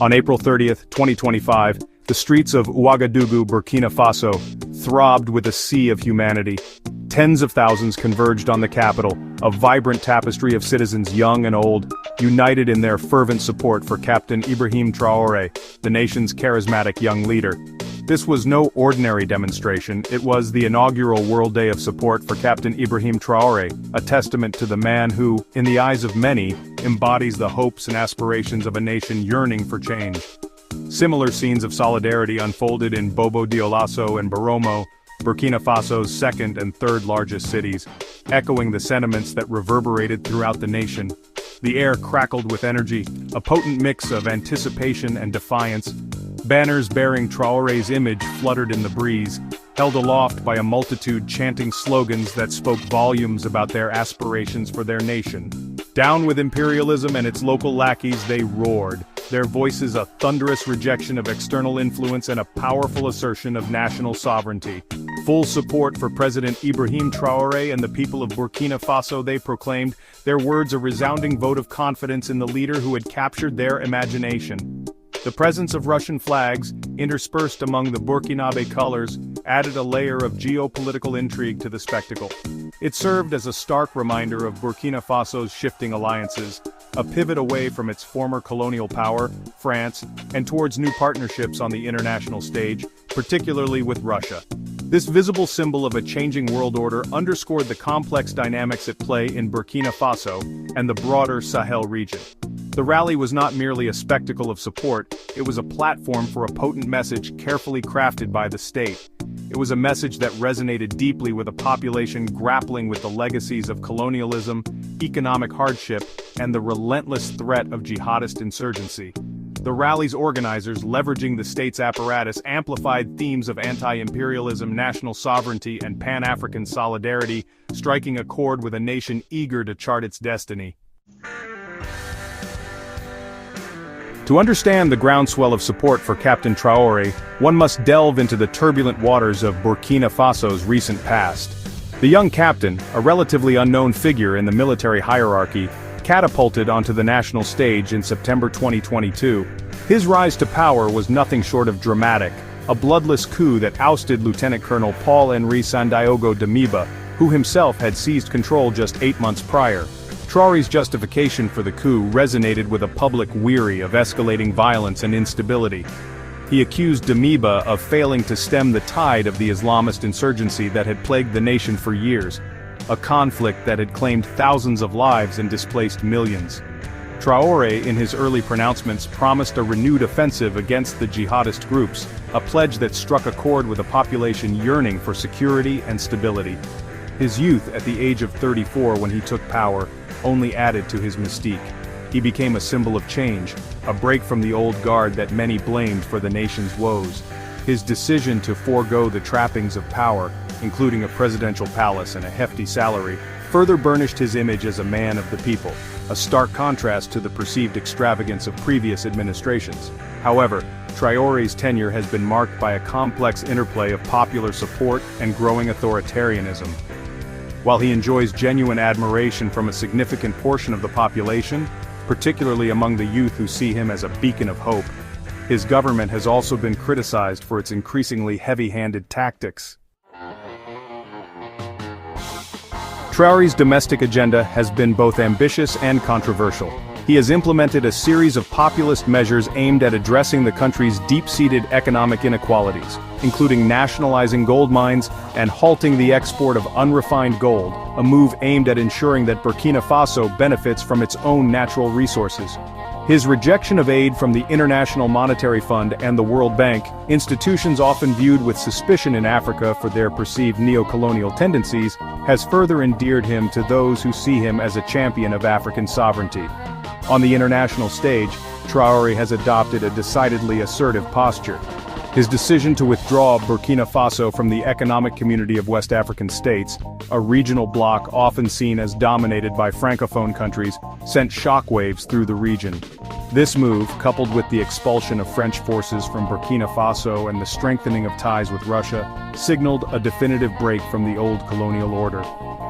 On April 30, 2025, the streets of Ouagadougou, Burkina Faso, throbbed with a sea of humanity. Tens of thousands converged on the capital, a vibrant tapestry of citizens young and old, united in their fervent support for Captain Ibrahim Traore, the nation's charismatic young leader. This was no ordinary demonstration, it was the inaugural World Day of support for Captain Ibrahim Traore, a testament to the man who, in the eyes of many, embodies the hopes and aspirations of a nation yearning for change. Similar scenes of solidarity unfolded in Bobo-Dioulasso and Boromo, Burkina Faso's second and third largest cities, echoing the sentiments that reverberated throughout the nation. The air crackled with energy, a potent mix of anticipation and defiance. Banners bearing Traore's image fluttered in the breeze, held aloft by a multitude chanting slogans that spoke volumes about their aspirations for their nation. Down with imperialism and its local lackeys, they roared, their voices a thunderous rejection of external influence and a powerful assertion of national sovereignty. Full support for President Ibrahim Traore and the people of Burkina Faso, they proclaimed, their words a resounding vote of confidence in the leader who had captured their imagination. The presence of Russian flags, interspersed among the Burkinabe colors, added a layer of geopolitical intrigue to the spectacle. It served as a stark reminder of Burkina Faso's shifting alliances, a pivot away from its former colonial power, France, and towards new partnerships on the international stage, particularly with Russia. This visible symbol of a changing world order underscored the complex dynamics at play in Burkina Faso and the broader Sahel region. The rally was not merely a spectacle of support, it was a platform for a potent message carefully crafted by the state. It was a message that resonated deeply with a population grappling with the legacies of colonialism, economic hardship, and the relentless threat of jihadist insurgency. The rally's organizers, leveraging the state's apparatus, amplified themes of anti-imperialism, national sovereignty, and Pan-African solidarity, striking a chord with a nation eager to chart its destiny. To understand the groundswell of support for Captain Traore, one must delve into the turbulent waters of Burkina Faso's recent past. The young captain, a relatively unknown figure in the military hierarchy, catapulted onto the national stage in September 2022. His rise to power was nothing short of dramatic, a bloodless coup that ousted Lieutenant Colonel Paul-Henri Sandaogo Damiba, who himself had seized control just 8 months prior. Traore's justification for the coup resonated with a public weary of escalating violence and instability. He accused Damiba of failing to stem the tide of the Islamist insurgency that had plagued the nation for years, a conflict that had claimed thousands of lives and displaced millions. Traore, in his early pronouncements, promised a renewed offensive against the jihadist groups, a pledge that struck a chord with a population yearning for security and stability. His youth, at the age of 34 when he took power, only added to his mystique. He became a symbol of change, a break from the old guard that many blamed for the nation's woes. His decision to forego the trappings of power, including a presidential palace and a hefty salary, further burnished his image as a man of the people, a stark contrast to the perceived extravagance of previous administrations. However, Traore's tenure has been marked by a complex interplay of popular support and growing authoritarianism. While he enjoys genuine admiration from a significant portion of the population, particularly among the youth who see him as a beacon of hope, his government has also been criticized for its increasingly heavy-handed tactics. Traore's domestic agenda has been both ambitious and controversial. He has implemented a series of populist measures aimed at addressing the country's deep-seated economic inequalities, including nationalizing gold mines and halting the export of unrefined gold, a move aimed at ensuring that Burkina Faso benefits from its own natural resources. His rejection of aid from the International Monetary Fund and the World Bank, institutions often viewed with suspicion in Africa for their perceived neo-colonial tendencies, has further endeared him to those who see him as a champion of African sovereignty. On the international stage, Traore has adopted a decidedly assertive posture. His decision to withdraw Burkina Faso from the Economic Community of West African States, a regional bloc often seen as dominated by Francophone countries, sent shockwaves through the region. This move, coupled with the expulsion of French forces from Burkina Faso and the strengthening of ties with Russia, signaled a definitive break from the old colonial order.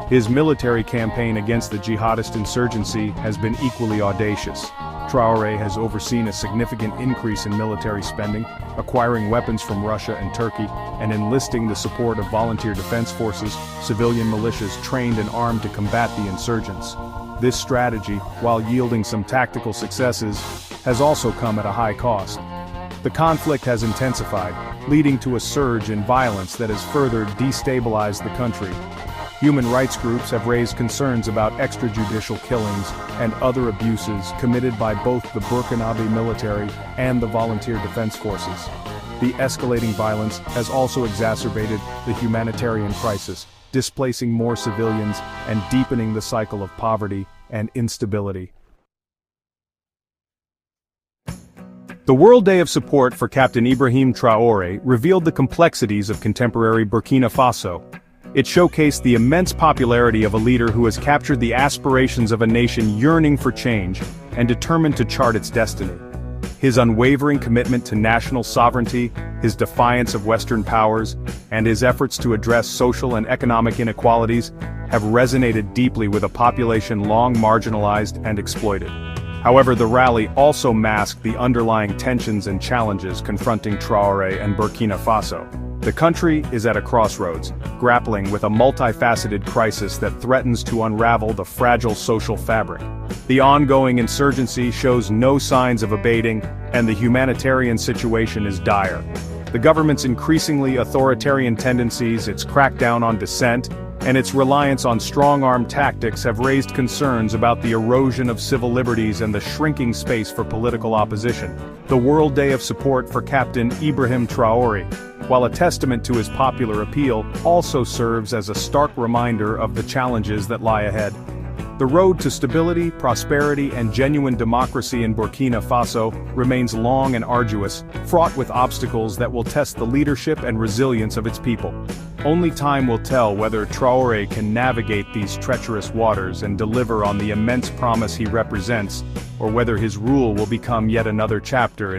His military campaign against the jihadist insurgency has been equally audacious. Traore has overseen a significant increase in military spending, acquiring weapons from Russia and Turkey, and enlisting the support of volunteer defense forces, civilian militias trained and armed to combat the insurgents. This strategy, while yielding some tactical successes, has also come at a high cost. The conflict has intensified, leading to a surge in violence that has further destabilized the country. Human rights groups have raised concerns about extrajudicial killings and other abuses committed by both the Burkina Faso military and the volunteer defense forces. The escalating violence has also exacerbated the humanitarian crisis, displacing more civilians and deepening the cycle of poverty and instability. The World Day of Support for Captain Ibrahim Traore revealed the complexities of contemporary Burkina Faso. It showcased the immense popularity of a leader who has captured the aspirations of a nation yearning for change and determined to chart its destiny. His unwavering commitment to national sovereignty, his defiance of Western powers, and his efforts to address social and economic inequalities have resonated deeply with a population long marginalized and exploited. However, the rally also masked the underlying tensions and challenges confronting Traore and Burkina Faso. The country is at a crossroads, grappling with a multifaceted crisis that threatens to unravel the fragile social fabric. The ongoing insurgency shows no signs of abating, and the humanitarian situation is dire. The government's increasingly authoritarian tendencies, its crackdown on dissent, and its reliance on strong-arm tactics have raised concerns about the erosion of civil liberties and the shrinking space for political opposition. The World Day of Support for Captain Ibrahim Traore, while a testament to his popular appeal, also serves as a stark reminder of the challenges that lie ahead. The road to stability, prosperity, and genuine democracy in Burkina Faso remains long and arduous, fraught with obstacles that will test the leadership and resilience of its people. Only time will tell whether Traore can navigate these treacherous waters and deliver on the immense promise he represents, or whether his rule will become yet another chapter in